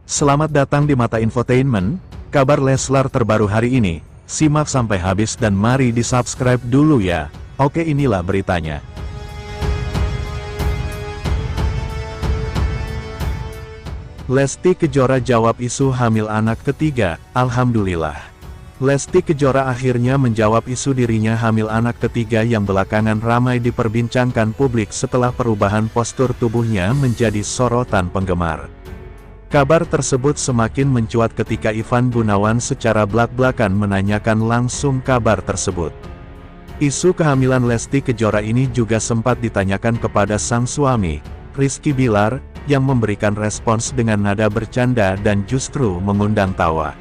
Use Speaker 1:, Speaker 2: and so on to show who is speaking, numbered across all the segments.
Speaker 1: Selamat datang di Mata Infotainment, kabar Leslar terbaru hari ini. Simak sampai habis dan mari di-subscribe dulu ya. Oke, inilah beritanya. Lesti Kejora jawab isu hamil anak ketiga, alhamdulillah. Lesti Kejora akhirnya menjawab isu dirinya hamil anak ketiga yang belakangan ramai diperbincangkan publik setelah perubahan postur tubuhnya menjadi sorotan penggemar. Kabar tersebut semakin mencuat ketika Ivan Gunawan secara blak-blakan menanyakan langsung kabar tersebut. Isu kehamilan Lesti Kejora ini juga sempat ditanyakan kepada sang suami, Rizky Bilar, yang memberikan respons dengan nada bercanda dan justru mengundang tawa.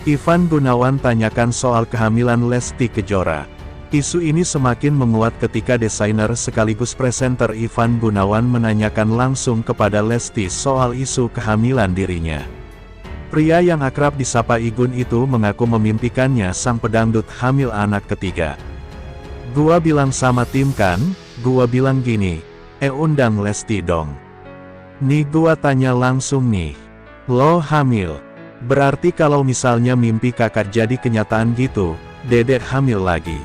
Speaker 1: Ivan Gunawan tanyakan soal kehamilan Lesti Kejora. Isu ini semakin menguat ketika desainer sekaligus presenter Ivan Gunawan menanyakan langsung kepada Lesti soal isu kehamilan dirinya. Pria yang akrab disapa Igun itu mengaku memimpikannya sang pedangdut hamil anak ketiga. "Gua bilang sama tim kan, gua bilang gini, undang Lesti dong. Nih gua tanya langsung nih, lo hamil? Berarti kalau misalnya mimpi kakak jadi kenyataan gitu, dedek hamil lagi."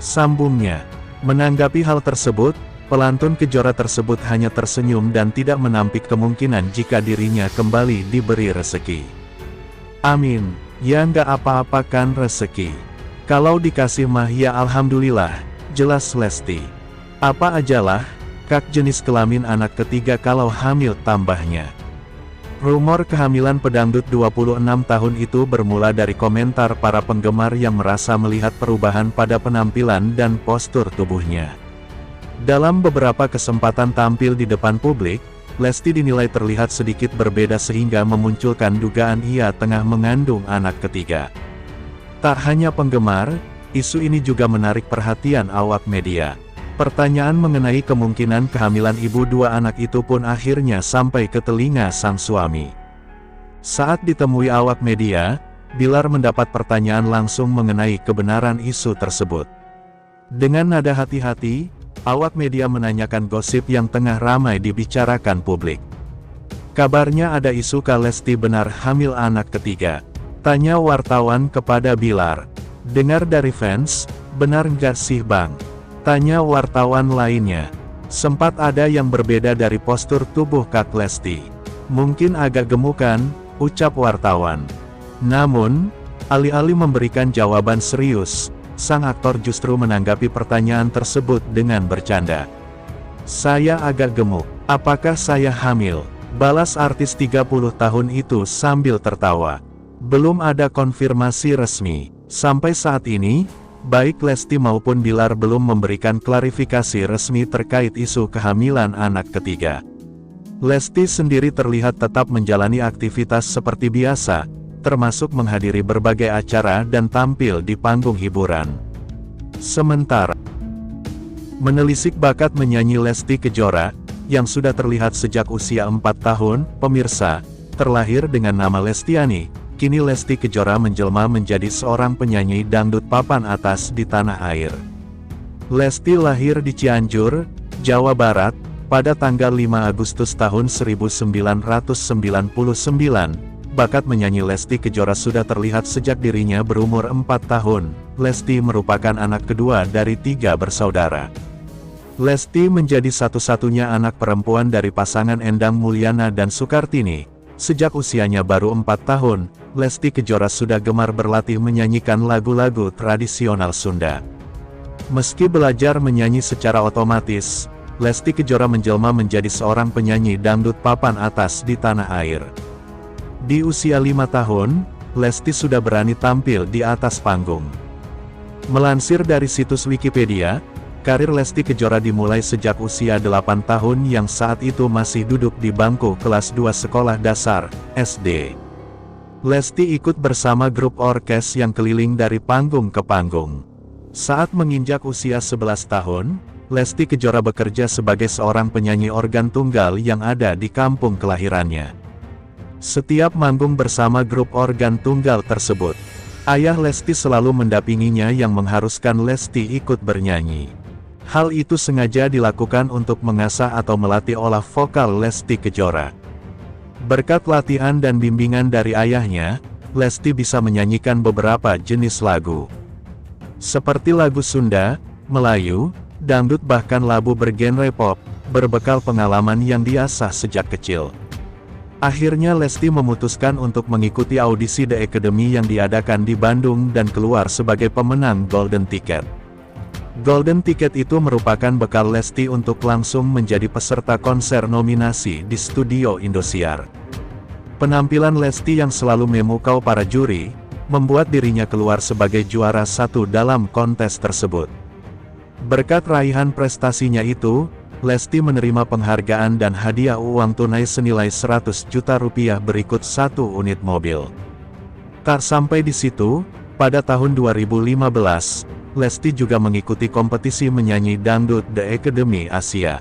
Speaker 1: Sambungnya, menanggapi hal tersebut, pelantun Kejora tersebut hanya tersenyum dan tidak menampik kemungkinan jika dirinya kembali diberi rezeki. "Amin, ya nggak apa-apa kan rezeki. Kalau dikasih mah ya alhamdulillah," jelas Lesti. "Apa ajalah, kak jenis kelamin anak ketiga kalau hamil," tambahnya. Rumor kehamilan pedangdut 26 tahun itu bermula dari komentar para penggemar yang merasa melihat perubahan pada penampilan dan postur tubuhnya. Dalam beberapa kesempatan tampil di depan publik, Lesti dinilai terlihat sedikit berbeda sehingga memunculkan dugaan ia tengah mengandung anak ketiga. Tak hanya penggemar, isu ini juga menarik perhatian awak media. Pertanyaan mengenai kemungkinan kehamilan ibu dua anak itu pun akhirnya sampai ke telinga sang suami. Saat ditemui awak media, Bilar mendapat pertanyaan langsung mengenai kebenaran isu tersebut. Dengan nada hati-hati, awak media menanyakan gosip yang tengah ramai dibicarakan publik. "Kabarnya ada isu Kak Lesti benar hamil anak ketiga?" tanya wartawan kepada Bilar. "Dengar dari fans, benar nggak sih bang?" tanya wartawan lainnya. "Sempat ada yang berbeda dari postur tubuh Kak Lesti. Mungkin agak gemukan," ucap wartawan. Namun, alih-alih memberikan jawaban serius, sang aktor justru menanggapi pertanyaan tersebut dengan bercanda. "Saya agak gemuk. Apakah saya hamil?" balas artis 30 tahun itu sambil tertawa. Belum ada konfirmasi resmi. Sampai saat ini, baik Lesti maupun Bilar belum memberikan klarifikasi resmi terkait isu kehamilan anak ketiga. Lesti sendiri terlihat tetap menjalani aktivitas seperti biasa, termasuk menghadiri berbagai acara dan tampil di panggung hiburan. Sementara, menelisik bakat menyanyi Lesti Kejora, yang sudah terlihat sejak usia 4 tahun, pemirsa, terlahir dengan nama Lestiani. Kini Lesti Kejora menjelma menjadi seorang penyanyi dangdut papan atas di tanah air. Lesti lahir di Cianjur, Jawa Barat, pada tanggal 5 Agustus tahun 1999. Bakat menyanyi Lesti Kejora sudah terlihat sejak dirinya berumur 4 tahun. Lesti merupakan anak kedua dari 3 bersaudara. Lesti menjadi satu-satunya anak perempuan dari pasangan Endang Mulyana dan Sukartini. Sejak usianya baru 4 tahun, Lesti Kejora sudah gemar berlatih menyanyikan lagu-lagu tradisional Sunda. Meski belajar menyanyi secara otomatis, Lesti Kejora menjelma menjadi seorang penyanyi dangdut papan atas di tanah air. Di usia 5 tahun, Lesti sudah berani tampil di atas panggung. Melansir dari situs Wikipedia, karir Lesti Kejora dimulai sejak usia 8 tahun yang saat itu masih duduk di bangku kelas 2 sekolah dasar, SD. Lesti ikut bersama grup orkes yang keliling dari panggung ke panggung. Saat menginjak usia 11 tahun, Lesti Kejora bekerja sebagai seorang penyanyi organ tunggal yang ada di kampung kelahirannya. Setiap manggung bersama grup organ tunggal tersebut, ayah Lesti selalu mendampinginya yang mengharuskan Lesti ikut bernyanyi. Hal itu sengaja dilakukan untuk mengasah atau melatih olah vokal Lesti Kejora. Berkat latihan dan bimbingan dari ayahnya, Lesti bisa menyanyikan beberapa jenis lagu. Seperti lagu Sunda, Melayu, dangdut bahkan lagu bergenre pop, berbekal pengalaman yang diasah sejak kecil. Akhirnya Lesti memutuskan untuk mengikuti audisi The Academy yang diadakan di Bandung dan keluar sebagai pemenang Golden Ticket. Golden Ticket itu merupakan bekal Lesti untuk langsung menjadi peserta konser nominasi di Studio Indosiar. Penampilan Lesti yang selalu memukau para juri, membuat dirinya keluar sebagai juara satu dalam kontes tersebut. Berkat raihan prestasinya itu, Lesti menerima penghargaan dan hadiah uang tunai senilai 100 juta rupiah berikut 1 unit mobil. Tak sampai di situ, pada tahun 2015, Lesti juga mengikuti kompetisi menyanyi dangdut The Academy Asia.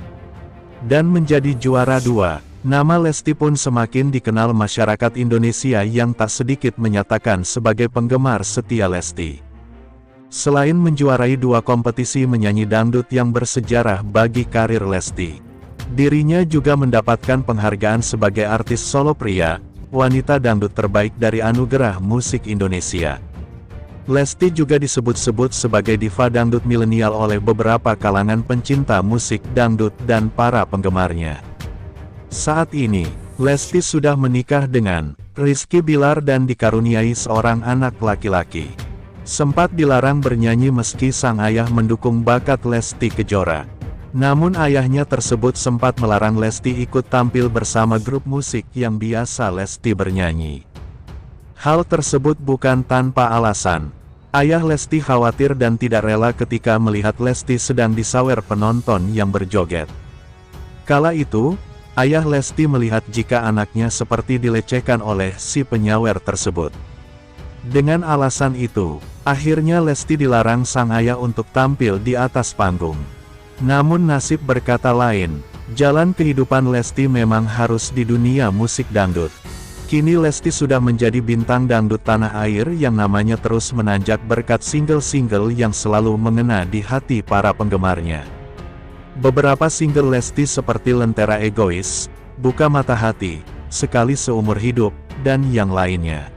Speaker 1: Dan menjadi juara 2, nama Lesti pun semakin dikenal masyarakat Indonesia yang tak sedikit menyatakan sebagai penggemar setia Lesti. Selain menjuarai 2 kompetisi menyanyi dangdut yang bersejarah bagi karir Lesti, dirinya juga mendapatkan penghargaan sebagai artis solo pria, wanita dangdut terbaik dari Anugerah Musik Indonesia. Lesti juga disebut-sebut sebagai diva dangdut milenial oleh beberapa kalangan pencinta musik dangdut dan para penggemarnya. Saat ini, Lesti sudah menikah dengan Rizky Bilar dan dikaruniai seorang anak laki-laki. Sempat dilarang bernyanyi meski sang ayah mendukung bakat Lesti Kejora. Namun ayahnya tersebut sempat melarang Lesti ikut tampil bersama grup musik yang biasa Lesti bernyanyi. Hal tersebut bukan tanpa alasan. Ayah Lesti khawatir dan tidak rela ketika melihat Lesti sedang disawer penonton yang berjoget. Kala itu, ayah Lesti melihat jika anaknya seperti dilecehkan oleh si penyawer tersebut. Dengan alasan itu, akhirnya Lesti dilarang sang ayah untuk tampil di atas panggung. Namun nasib berkata lain, jalan kehidupan Lesti memang harus di dunia musik dangdut. Kini Lesti sudah menjadi bintang dangdut tanah air yang namanya terus menanjak berkat single-single yang selalu mengena di hati para penggemarnya. Beberapa single Lesti seperti Lentera Egois, Buka Mata Hati, Sekali Seumur Hidup, dan yang lainnya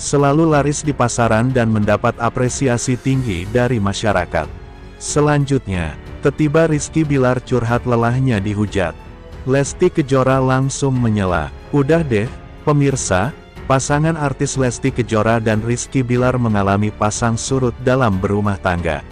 Speaker 1: selalu laris di pasaran dan mendapat apresiasi tinggi dari masyarakat. Selanjutnya, tiba Rizky Bilar curhat lelahnya dihujat. Lesti Kejora langsung menyela, "Udah deh, pemirsa, pasangan artis Lesti Kejora dan Rizky Bilar mengalami pasang surut dalam berumah tangga."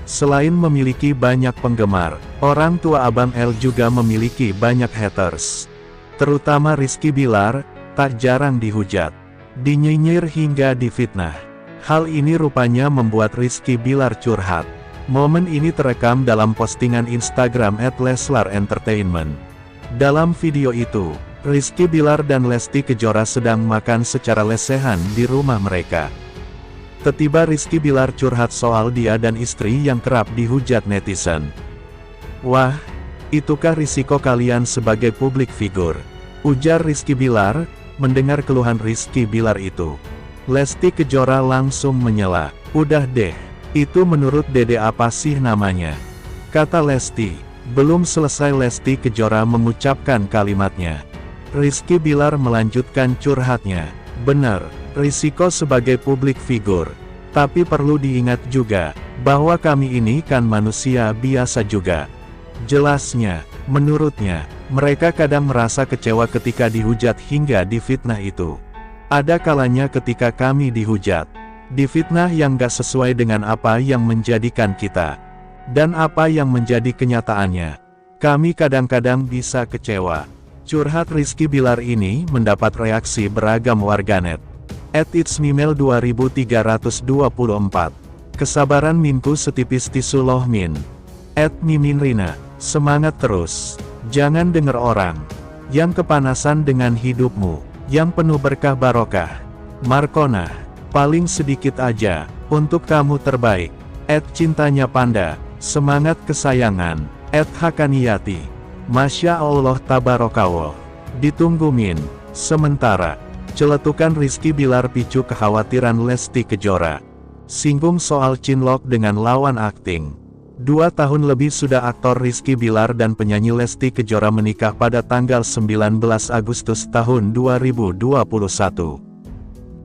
Speaker 1: Selain memiliki banyak penggemar, orang tua Abang L juga memiliki banyak haters. Terutama Rizky Bilar, tak jarang dihujat, dinyinyir hingga difitnah. Hal ini rupanya membuat Rizky Bilar curhat. Momen ini terekam dalam postingan Instagram @leslar_entertainment. Dalam video itu, Rizky Bilar dan Lesti Kejora sedang makan secara lesehan di rumah mereka. Tiba Rizky Bilar curhat soal dia dan istri yang kerap dihujat netizen. "Wah, itukah risiko kalian sebagai publik figur?" ujar Rizky Bilar. Mendengar keluhan Rizky Bilar itu, Lesti Kejora langsung menyela, "Udah deh, itu menurut Dede apa sih namanya?" kata Lesti. Belum selesai Lesti Kejora mengucapkan kalimatnya, Rizky Bilar melanjutkan curhatnya, "Bener, risiko sebagai publik figur. Tapi perlu diingat juga, bahwa kami ini kan manusia biasa juga." Jelasnya, menurutnya, mereka kadang merasa kecewa ketika dihujat hingga difitnah itu. Ada kalanya ketika kami dihujat, difitnah yang gak sesuai dengan apa yang menjadikan kita, dan apa yang menjadi kenyataannya. Kami kadang-kadang bisa kecewa. Curhat Rizky Bilar ini mendapat reaksi beragam warganet. @itsmimel 2324. Kesabaran minku setipis tisu loh min. @miminrina. Semangat terus. Jangan dengar orang yang kepanasan dengan hidupmu, yang penuh berkah barokah. Markona. Paling sedikit aja, untuk kamu terbaik. @cintanya panda. Semangat kesayangan. @hakaniyati. Masya Allah tabarakallah. Ditunggu min. Sementara, celetukan Rizky Bilar picu kekhawatiran Lesti Kejora. Singgung soal cinlok dengan lawan akting. 2 tahun lebih sudah aktor Rizky Bilar dan penyanyi Lesti Kejora menikah pada tanggal 19 Agustus tahun 2021.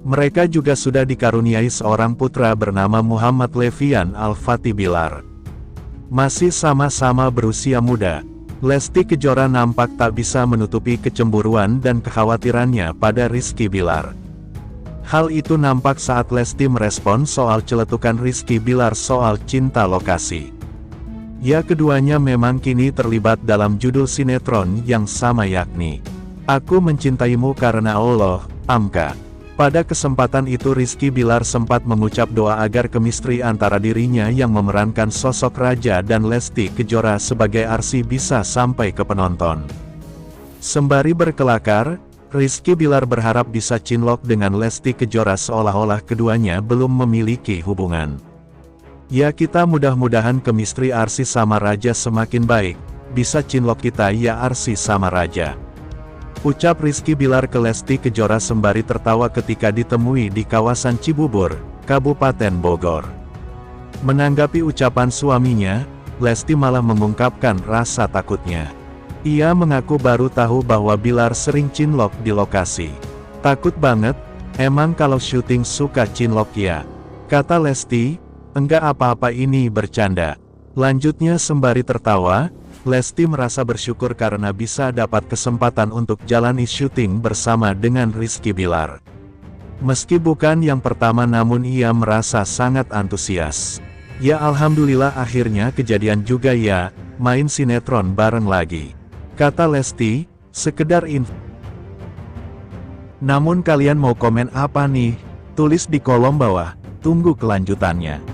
Speaker 1: Mereka juga sudah dikaruniai seorang putra bernama Muhammad Levian Al-Fatih Bilar. Masih sama-sama berusia muda, Lesti Kejora nampak tak bisa menutupi kecemburuan dan kekhawatirannya pada Rizky Bilar. Hal itu nampak saat Lesti merespon soal celetukan Rizky Bilar soal cinta lokasi. Ya, keduanya memang kini terlibat dalam judul sinetron yang sama yakni Aku Mencintaimu Karena Allah, Amka. Pada kesempatan itu Rizky Bilar sempat mengucap doa agar kemistri antara dirinya yang memerankan sosok Raja dan Lesti Kejora sebagai Arsi bisa sampai ke penonton. Sembari berkelakar, Rizky Bilar berharap bisa cinlok dengan Lesti Kejora seolah-olah keduanya belum memiliki hubungan. Ya, kita mudah-mudahan kemistri Arsi sama Raja semakin baik, bisa cinlok kita ya Arsi sama Raja. Ucap Rizky Bilar ke Lesti Kejora sembari tertawa ketika ditemui di kawasan Cibubur, Kabupaten Bogor. Menanggapi ucapan suaminya, Lesti malah mengungkapkan rasa takutnya. Ia mengaku baru tahu bahwa Bilar sering cinlok di lokasi. Takut banget, emang kalau syuting suka cinlok ya, kata Lesti. Enggak apa-apa, ini bercanda. Lanjutnya sembari tertawa, Lesti merasa bersyukur karena bisa dapat kesempatan untuk jalani syuting bersama dengan Rizky Bilar. Meski bukan yang pertama namun ia merasa sangat antusias. Ya alhamdulillah akhirnya kejadian juga ya, main sinetron bareng lagi. Kata Lesti, sekedar info. Namun kalian mau komen apa nih? Tulis di kolom bawah, tunggu kelanjutannya.